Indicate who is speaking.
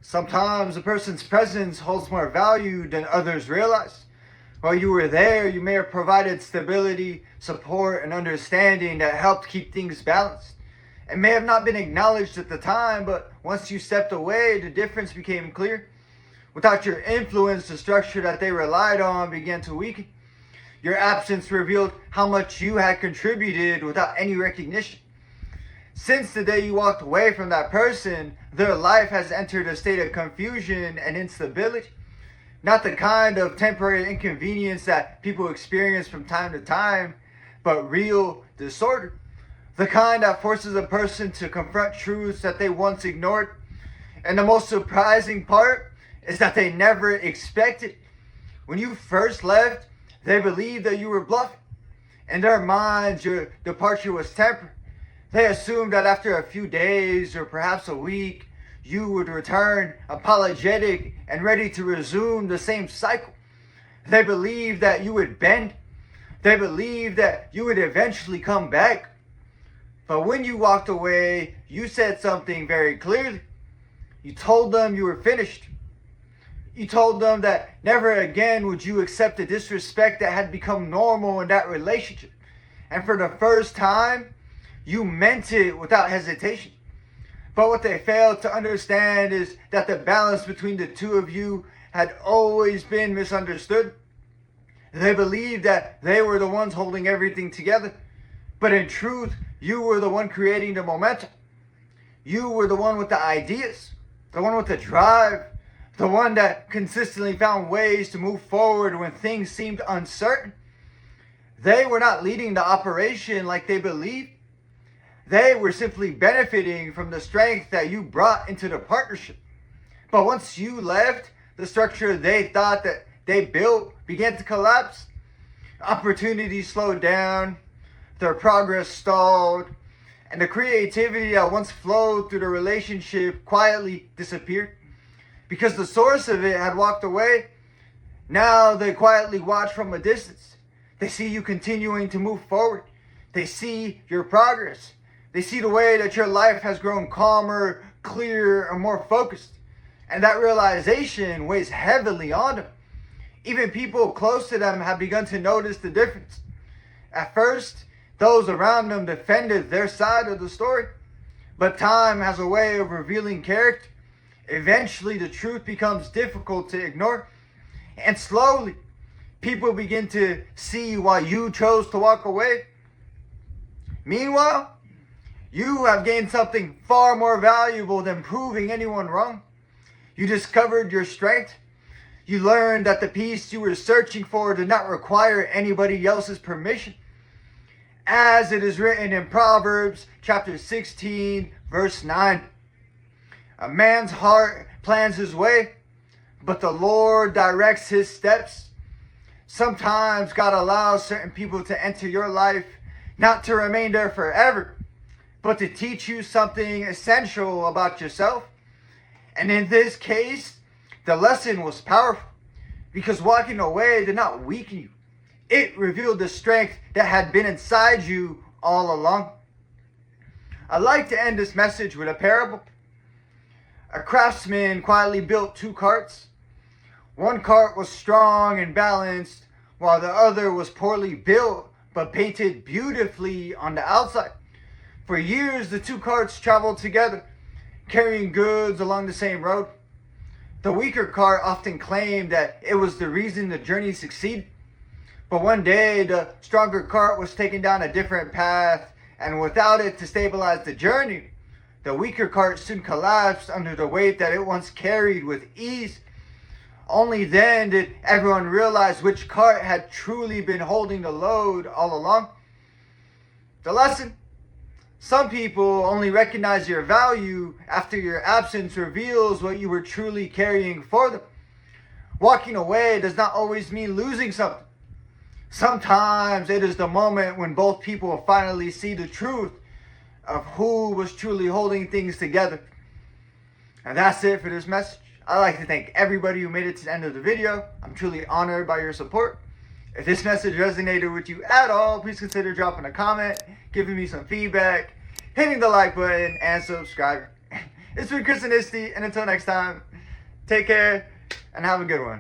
Speaker 1: Sometimes a person's presence holds more value than others realize. While you were there, you may have provided stability, support, and understanding that helped keep things balanced. It may have not been acknowledged at the time, but once you stepped away, the difference became clear. Without your influence, the structure that they relied on began to weaken. Your absence revealed how much you had contributed without any recognition. Since the day you walked away from that person, their life has entered a state of confusion and instability. Not the kind of temporary inconvenience that people experience from time to time, but real disorder. The kind that forces a person to confront truths that they once ignored. And the most surprising part is that they never expected it. When you first left, they believed that you were bluffing. In their minds, your departure was temporary. They assumed that after a few days or perhaps a week, you would return apologetic and ready to resume the same cycle. They believed that you would bend. They believed that you would eventually come back. But when you walked away, you said something very clearly. You told them you were finished. You told them that never again would you accept the disrespect that had become normal in that relationship. And for the first time, you meant it without hesitation. But what they failed to understand is that the balance between the two of you had always been misunderstood. They believed that they were the ones holding everything together. But in truth, you were the one creating the momentum. You were the one with the ideas, the one with the drive, the one that consistently found ways to move forward when things seemed uncertain. They were not leading the operation like they believed. They were simply benefiting from the strength that you brought into the partnership. But once you left, the structure they thought that they built began to collapse. Opportunities slowed down, their progress stalled, and the creativity that once flowed through the relationship quietly disappeared. Because the source of it had walked away, now they quietly watch from a distance. They see you continuing to move forward. They see your progress. They see the way that your life has grown calmer, clearer, and more focused. And that realization weighs heavily on them. Even people close to them have begun to notice the difference. At first, those around them defended their side of the story. But time has a way of revealing character. Eventually, the truth becomes difficult to ignore. And slowly, people begin to see why you chose to walk away. Meanwhile, you have gained something far more valuable than proving anyone wrong. You discovered your strength. You learned that the peace you were searching for did not require anybody else's permission. As it is written in Proverbs chapter 16, verse 9. A man's heart plans his way, but the Lord directs his steps. Sometimes God allows certain people to enter your life, not to remain there forever, but to teach you something essential about yourself. And in this case, the lesson was powerful, because walking away did not weaken you. It revealed the strength that had been inside you all along. I'd like to end this message with a parable. A craftsman quietly built two carts. One cart was strong and balanced, while the other was poorly built, but painted beautifully on the outside. For years, the two carts traveled together, carrying goods along the same road. The weaker cart often claimed that it was the reason the journey succeeded. But one day, the stronger cart was taken down a different path, and without it to stabilize the journey, the weaker cart soon collapsed under the weight that it once carried with ease. Only then did everyone realize which cart had truly been holding the load all along. The lesson: some people only recognize your value after your absence reveals what you were truly carrying for them. Walking away does not always mean losing something. Sometimes it is the moment when both people finally see the truth of who was truly holding things together. And that's it for this message. I'd like to thank everybody who made it to the end of the video. I'm truly honored by your support. If this message resonated with you at all, please consider dropping a comment, giving me some feedback, hitting the like button, and subscribing. It's been ChrisAnesti, and until next time, Take care and have a good one.